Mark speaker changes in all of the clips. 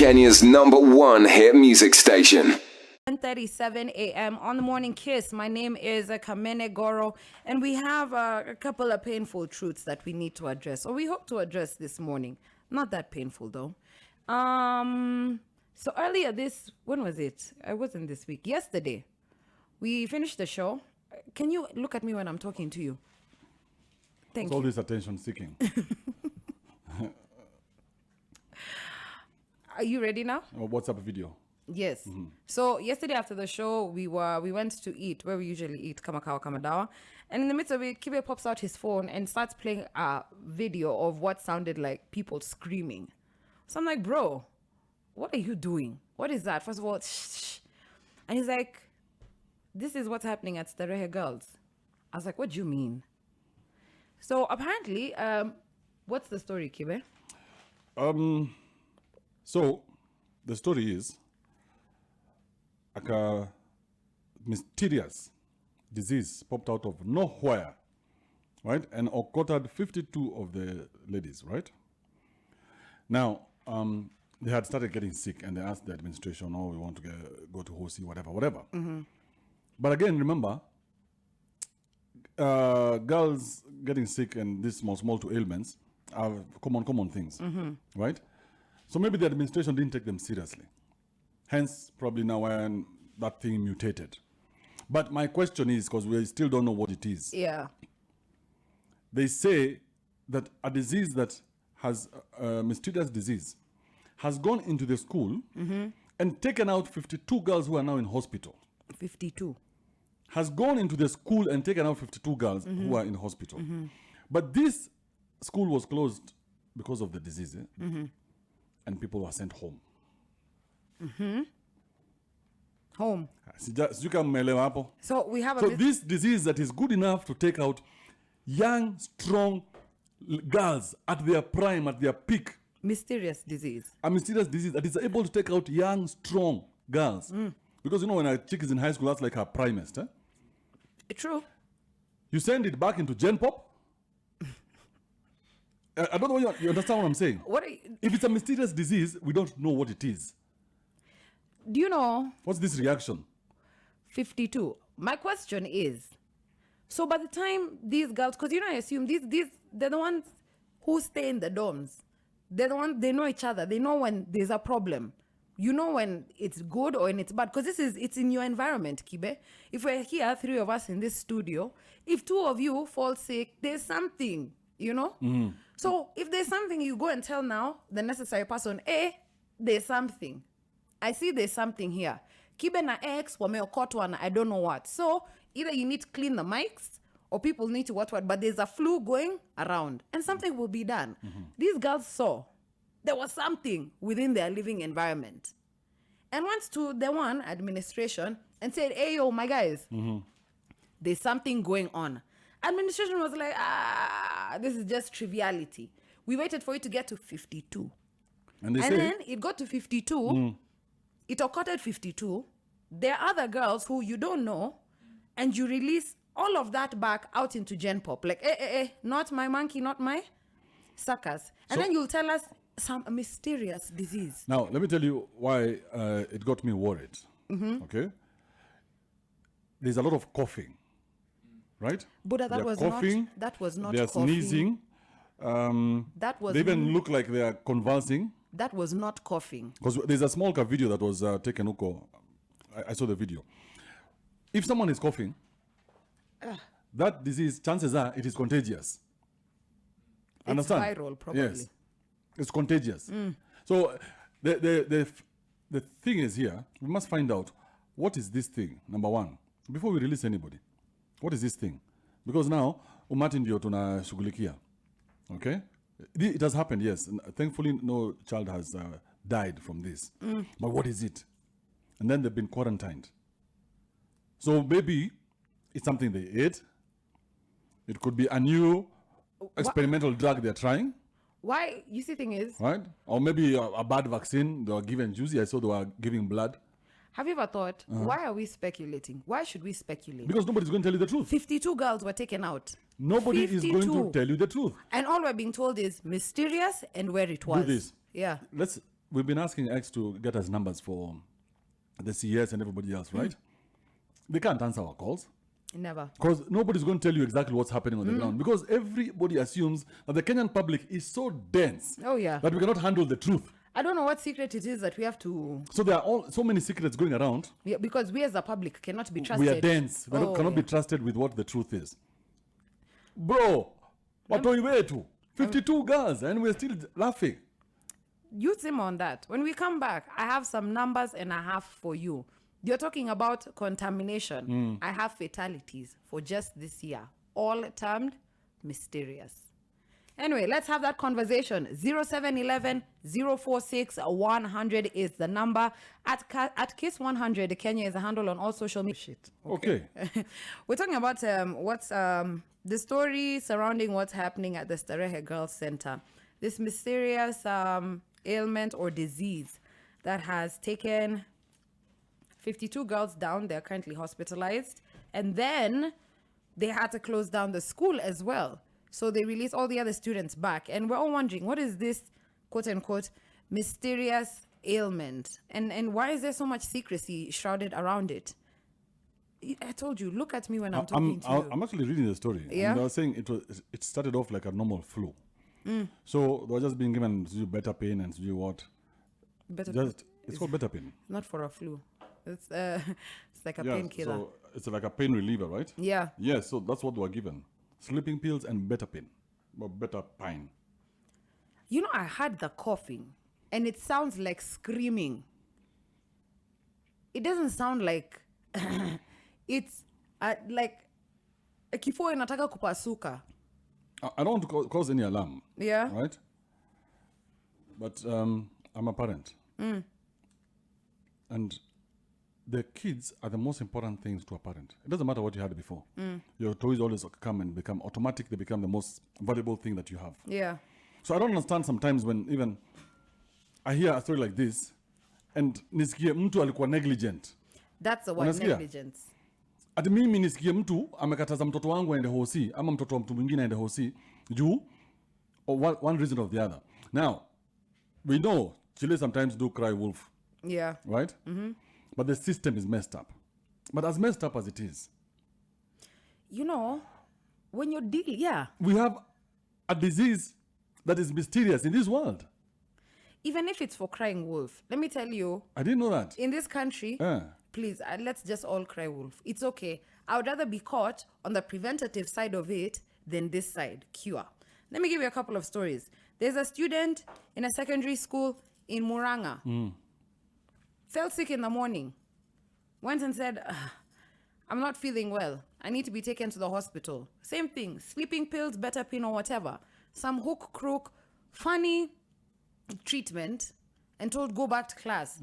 Speaker 1: Kenya's #1 hit music station.
Speaker 2: 10:37 a.m. on the Morning Kiss. My name is Kamene Goro, and we have a couple of painful truths that we need to address, or we hope to address this morning. Not that painful, though. So earlier when was it? It wasn't this week. Yesterday, we finished the show. Can you look at me when I'm talking to you? Thank you.
Speaker 3: All this attention seeking.
Speaker 2: Are you ready now?
Speaker 3: WhatsApp video.
Speaker 2: Yes. Mm-hmm. So yesterday after the show, we went to eat where we usually eat, Kamakawa Kamadawa. And in the midst of it, Kibe pops out his phone and starts playing a video of what sounded like people screaming. So I'm like, bro, what are you doing? What is that? First of all, shh. And he's like, this is what's happening at Starehe Girls. I was like, what do you mean? So apparently, what's the story, Kibe?
Speaker 3: So the story is a mysterious disease popped out of nowhere, right? And occurred 52 of the ladies, right? Now, they had started getting sick and they asked the administration, we want to go to Hosi, whatever. Mm-hmm. But again, remember, girls getting sick and these small to ailments are common things, mm-hmm. right? So maybe the administration didn't take them seriously. Hence, probably now when that thing mutated. But my question is, because we still don't know what it is.
Speaker 2: Yeah.
Speaker 3: They say that a disease that has a mysterious disease has gone into the school mm-hmm. and taken out 52 girls who are now in hospital.
Speaker 2: 52.
Speaker 3: Has gone into the school and taken out 52 girls mm-hmm. who are in hospital. Mm-hmm. But this school was closed because of the disease. Mm-hmm. And people were sent home.
Speaker 2: Mm-hmm. Home.
Speaker 3: So
Speaker 2: we have
Speaker 3: this disease that is good enough to take out young, strong girls at their prime, at their peak.
Speaker 2: Mysterious disease.
Speaker 3: A mysterious disease that is able to take out young, strong girls. Mm. Because when a chick is in high school, that's like her primest.
Speaker 2: True.
Speaker 3: You send it back into Gen Pop. I don't know you understand what I'm saying. If it's a mysterious disease, we don't know what it is.
Speaker 2: Do you know?
Speaker 3: What's this reaction?
Speaker 2: 52. My question is, so by the time these girls, because I assume these they're the ones who stay in the dorms. They're the ones, they know each other. They know when there's a problem. You know when it's good or when it's bad. Because it's in your environment, Kibe. If we're here, 3 of us in this studio, if 2 of you fall sick, there's something, Mm-hmm. So if there's something, you go and tell now the necessary person, there's something. I see there's something here. Kibe na X, wameokotwa na I don't know what. So either you need to clean the mics or people need to what, but there's a flu going around and something will be done. Mm-hmm. These girls saw there was something within their living environment and went to the one administration and said, hey, yo, my guys, mm-hmm. there's something going on. Administration was like, this is just triviality. We waited for it to get to 52. And then it got to 52. Mm. It occurred 52. There are other girls who you don't know, and you release all of that back out into Gen Pop. Like, not my monkey, not my suckers. And then you'll tell us some mysterious disease.
Speaker 3: Now, let me tell you why it got me worried. Mm-hmm. Okay? There's a lot of coughing. Right?
Speaker 2: Buddha, that was
Speaker 3: coughing,
Speaker 2: not
Speaker 3: they're
Speaker 2: coughing.
Speaker 3: Sneezing. They even look like they are convulsing.
Speaker 2: That was not coughing.
Speaker 3: Because there's a small video that was taken. I saw the video. If someone is coughing, that disease, chances are it is contagious.
Speaker 2: It's
Speaker 3: understand?
Speaker 2: Viral, probably.
Speaker 3: Yes, it's contagious. Mm. So the thing is here, we must find out what is this thing. Number one, before we release anybody. What is this thing? Because now, umati ndio tunashughulikia. Okay? It has happened, yes. And thankfully, no child has died from this. Mm. But what is it? And then they've been quarantined. So maybe it's something they ate. It could be a new experimental drug they're trying.
Speaker 2: Why? You see, thing is...
Speaker 3: Right? Or maybe a bad vaccine. They were given juicy. I saw they were giving blood.
Speaker 2: Have you ever thought, why are we speculating? Why should we speculate?
Speaker 3: Because nobody's going to tell you the truth.
Speaker 2: 52 girls were taken out.
Speaker 3: Nobody 52. Is going to tell you the truth.
Speaker 2: And all we're being told is mysterious and where it was.
Speaker 3: Do this.
Speaker 2: Yeah.
Speaker 3: Let's we've been asking X to get us numbers for the CS and everybody else, right? They can't answer our calls.
Speaker 2: Never.
Speaker 3: Because nobody's going to tell you exactly what's happening on the ground. Because everybody assumes that the Kenyan public is so dense
Speaker 2: Oh, yeah.
Speaker 3: that we cannot handle the truth.
Speaker 2: I don't know what secret it is that we have to...
Speaker 3: So there are so many secrets going around.
Speaker 2: Yeah, because we as a public cannot be trusted.
Speaker 3: We are dense. We cannot be trusted with what the truth is. Bro, watoi wetu, 52 girls, and we're still laughing.
Speaker 2: Use him on that. When we come back, I have some numbers and a half for you. You're talking about contamination. I have fatalities for just this year, all termed mysterious. Anyway, let's have that conversation. 0711 046 100 is the number. At Kiss 100 Kenya is a handle on all social media. Shit.
Speaker 3: Okay.
Speaker 2: We're talking about what's the story surrounding what's happening at the Starehe Girls Center. This mysterious ailment or disease that has taken 52 girls down. They're currently hospitalized. And then they had to close down the school as well. So they released all the other students back. And we're all wondering, what is this, quote unquote, mysterious ailment? And why is there so much secrecy shrouded around it? I told you, look at me when I'm talking to you.
Speaker 3: I'm actually reading the story.
Speaker 2: Yeah?
Speaker 3: And I was saying it started off like a normal flu. So they were just being given better pain and what. It's called better pain.
Speaker 2: Not for a flu. It's like a painkiller.
Speaker 3: So it's like a pain reliever, right?
Speaker 2: Yeah.
Speaker 3: Yes, so that's what they were given. Sleeping pills and better pain. Or better pine.
Speaker 2: You know, I had the coughing and it sounds like screaming. It doesn't sound like it's like kifua inataka kupasuka.
Speaker 3: I don't want to cause any alarm.
Speaker 2: Yeah.
Speaker 3: Right? But I'm a parent. And the kids are the most important things to a parent. It doesn't matter what you had before. Your toys always come and become automatic. They become the most valuable thing that you have.
Speaker 2: Yeah.
Speaker 3: So I don't understand sometimes when even I hear a story like this and nisikie mtu alikuwa negligent.
Speaker 2: That's the word,
Speaker 3: Unasikia?
Speaker 2: negligence.
Speaker 3: Ati mimi nisikie mtu amekataza mtoto wangu aende hosi ama mtoto wa mtu mwingine aende hosi juu or one reason or the other. Now, we know Chile sometimes do cry wolf.
Speaker 2: Yeah.
Speaker 3: Right? But the system is messed up. But as messed up as it is,
Speaker 2: You know, when you're dealing, yeah.
Speaker 3: we have a disease that is mysterious in this world.
Speaker 2: Even if it's for crying wolf, let me tell you,
Speaker 3: I didn't know that.
Speaker 2: in this country, please, let's just all cry wolf. It's okay. I would rather be caught on the preventative side of it than this side, cure. Let me give you a couple of stories. There's a student in a secondary school in Muranga. Felt sick in the morning. Went and said, I'm not feeling well. I need to be taken to the hospital. Same thing. Sleeping pills, better pain or whatever. Some hook, crook, funny treatment and told go back to class.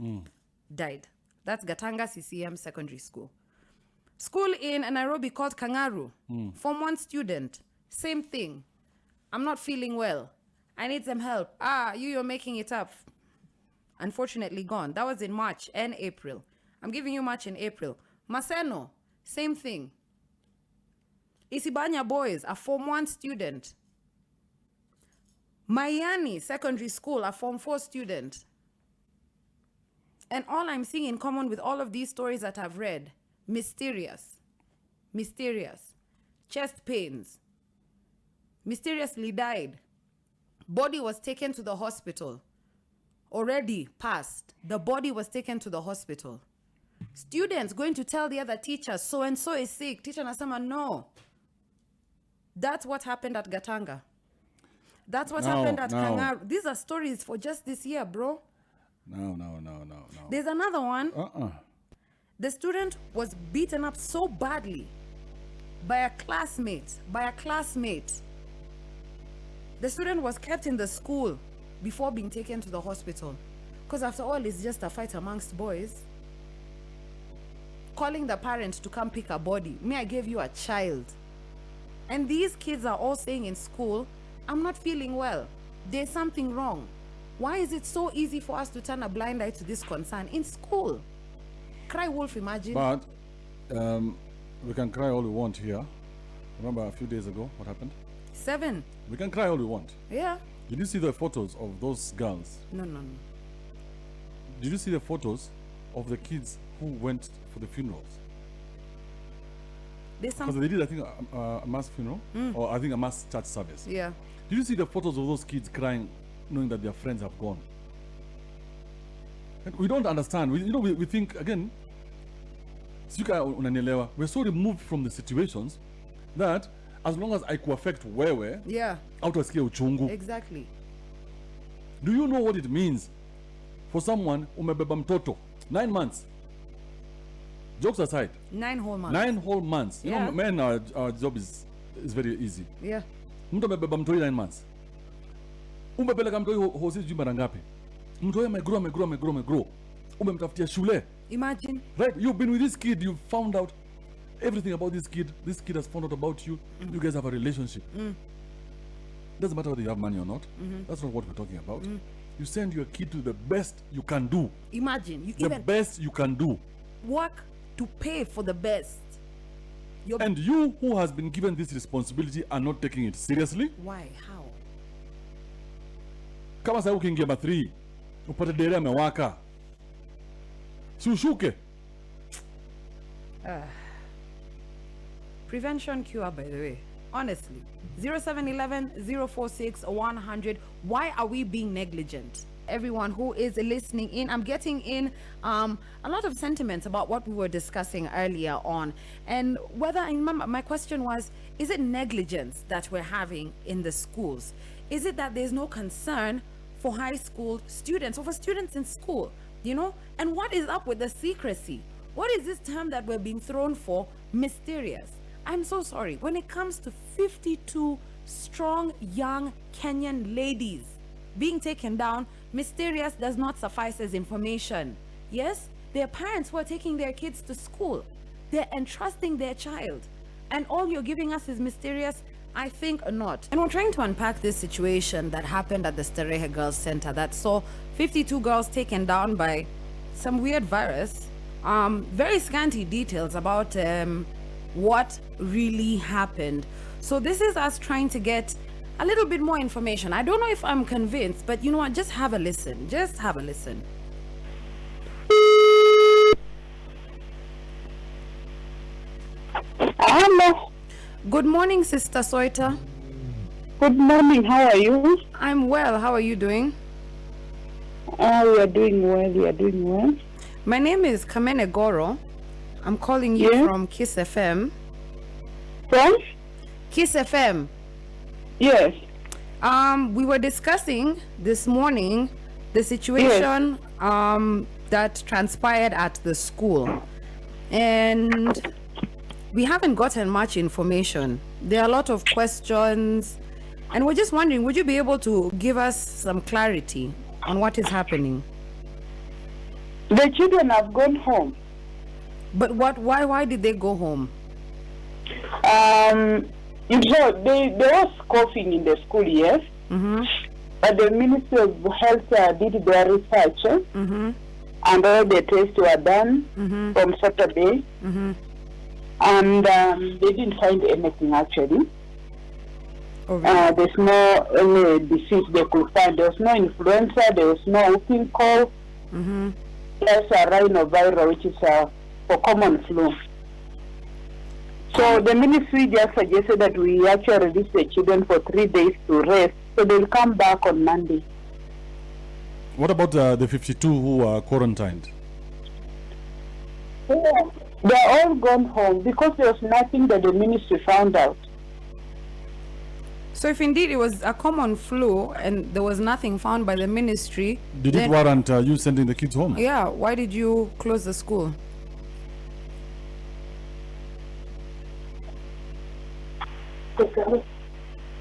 Speaker 2: Died. That's Gatanga CCM Secondary School. School in Nairobi called Kangaru. Form 1 student. Same thing. I'm not feeling well. I need some help. You're making it up. Unfortunately gone. That was in March and April. I'm giving you March and April. Maseno, same thing. Isibanya boys, a Form 1 student. Mayani Secondary School, a Form 4 student. And all I'm seeing in common with all of these stories that I've read, mysterious. Chest pains. Mysteriously died. Body was taken to the hospital. Already passed. The body was taken to the hospital. Students going to tell the other teachers, so-and-so is sick. Teacher nasema, no. That's what happened at Gatanga. That's what happened at Kangaru. These are stories for just this year, bro.
Speaker 3: No.
Speaker 2: There's another one. The student was beaten up so badly by a classmate. The student was kept in the school before being taken to the hospital. Because after all, it's just a fight amongst boys. Calling the parent to come pick a body. I gave you a child. And these kids are all saying in school, I'm not feeling well. There's something wrong. Why is it so easy for us to turn a blind eye to this concern in school? Cry wolf, imagine.
Speaker 3: But we can cry all we want here. Remember a few days ago what happened?
Speaker 2: 7.
Speaker 3: We can cry all we want.
Speaker 2: Yeah.
Speaker 3: Did you see the photos of those girls?
Speaker 2: No.
Speaker 3: did you see the photos of the kids who went for the funerals?
Speaker 2: There's
Speaker 3: Because
Speaker 2: some.
Speaker 3: they did, I think, a mass funeral, or I think a mass church service.
Speaker 2: Yeah.
Speaker 3: Did you see the photos of those kids crying, knowing that their friends have gone? And we don't understand. We think, again, we're so removed from the situations that as long as I could affect wewe,
Speaker 2: Yeah.
Speaker 3: out of uchungu.
Speaker 2: Exactly.
Speaker 3: Do you know what it means for someone umebeba mtoto 9 months? Jokes aside,
Speaker 2: 9 whole months.
Speaker 3: 9 whole months. You
Speaker 2: Yeah.
Speaker 3: know, men, our job is very easy.
Speaker 2: Yeah.
Speaker 3: Mtu amebeba mtoi 9 months. Umepeleka mtoi hosi sijui mara ngapi. Mtoi amegrow. Umemtafutia shule.
Speaker 2: Imagine.
Speaker 3: Right? You've been with this kid, you've found out everything about this kid. This kid has found out about you. You guys have a relationship. Doesn't matter whether you have money or not. That's not what we're talking about. You send your kid to the best you can do.
Speaker 2: Imagine. You
Speaker 3: The
Speaker 2: even
Speaker 3: best you can do.
Speaker 2: work to pay for the best. You're
Speaker 3: And you who has been given this responsibility are not taking it seriously.
Speaker 2: Why? How?
Speaker 3: Kama sasa ukiingia ba3 upate dere amewaka. Si ushuke.
Speaker 2: Prevention cure, by the way. Honestly. 0711-046-100. Why are we being negligent? Everyone who is listening in, I'm getting in a lot of sentiments about what we were discussing earlier on. And whether, I remember, my question was, is it negligence that we're having in the schools? Is it that there's no concern for high school students or for students in school? You know? And what is up with the secrecy? What is this term that we're being thrown for? Mysterious. I'm so sorry. When it comes to 52 strong young Kenyan ladies being taken down, mysterious does not suffice as information. Yes, their parents who are taking their kids to school, they're entrusting their child, and all you're giving us is mysterious. I think not. And we're trying to unpack this situation that happened at the Starehe Girls Center that saw 52 girls taken down by some weird virus. Very scanty details about what really happened. So this is us trying to get a little bit more information. I don't know if I'm convinced, but you know what? Just have a listen. Just have a listen.
Speaker 4: Hello.
Speaker 2: Good morning, Sister Soita.
Speaker 4: Good morning. How are you?
Speaker 2: I'm well. How are you doing?
Speaker 4: We are doing well. We are doing well.
Speaker 2: My name is Kamene Goro. I'm calling you
Speaker 4: Yes.
Speaker 2: from Kiss FM.
Speaker 4: From?
Speaker 2: Kiss FM.
Speaker 4: Yes.
Speaker 2: We were discussing this morning the situation that transpired at the school, and we haven't gotten much information. There are a lot of questions, and we're just wondering, would you be able to give us some clarity on what is happening?
Speaker 4: The children have gone home.
Speaker 2: But why did they go home?
Speaker 4: There was coughing in the school, yes. But the Ministry of Health did their research, and all the tests were done from Saturday, and they didn't find anything actually.
Speaker 2: Oh, really?
Speaker 4: There's no any disease they could find. There was no influenza. There was no whooping cough. There's a rhinoviral, which is for common flu. So the ministry just suggested that we actually release the children for 3 days to rest, so they'll come back on Monday.
Speaker 3: What about the 52 who are quarantined?
Speaker 4: They're all gone home because there was nothing that the ministry found out.
Speaker 2: So if indeed it was a common flu and there was nothing found by the ministry,
Speaker 3: Did it
Speaker 2: then,
Speaker 3: warrant you sending the kids home?
Speaker 2: yeah, why did you close the school?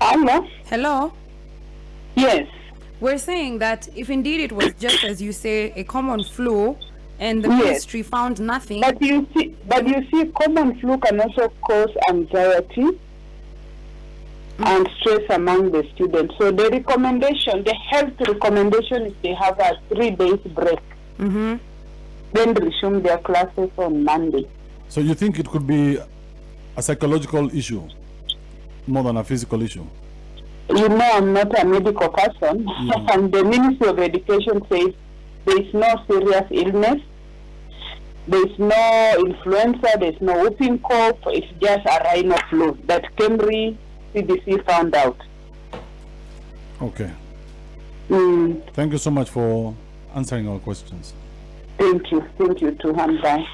Speaker 4: Hello?
Speaker 2: Hello?
Speaker 4: Yes.
Speaker 2: We're saying that if indeed it was just as you say, a common flu, and the
Speaker 4: Yes.
Speaker 2: ministry found nothing,
Speaker 4: But you see, common flu can also cause anxiety and stress among the students. So the recommendation, the health recommendation is they have a 3 days break. Then resume their classes on Monday.
Speaker 3: So you think it could be a psychological issue more than a physical issue?
Speaker 4: You know, I'm not a medical person, and the Ministry of Education says There is no serious illness. There is no influenza. There is no whooping cough. It's just a rhino flu that Kemri CDC found out.
Speaker 3: Okay.
Speaker 4: Mm.
Speaker 3: Thank you so much for answering our questions.
Speaker 4: Thank you. Thank you, too. And bye.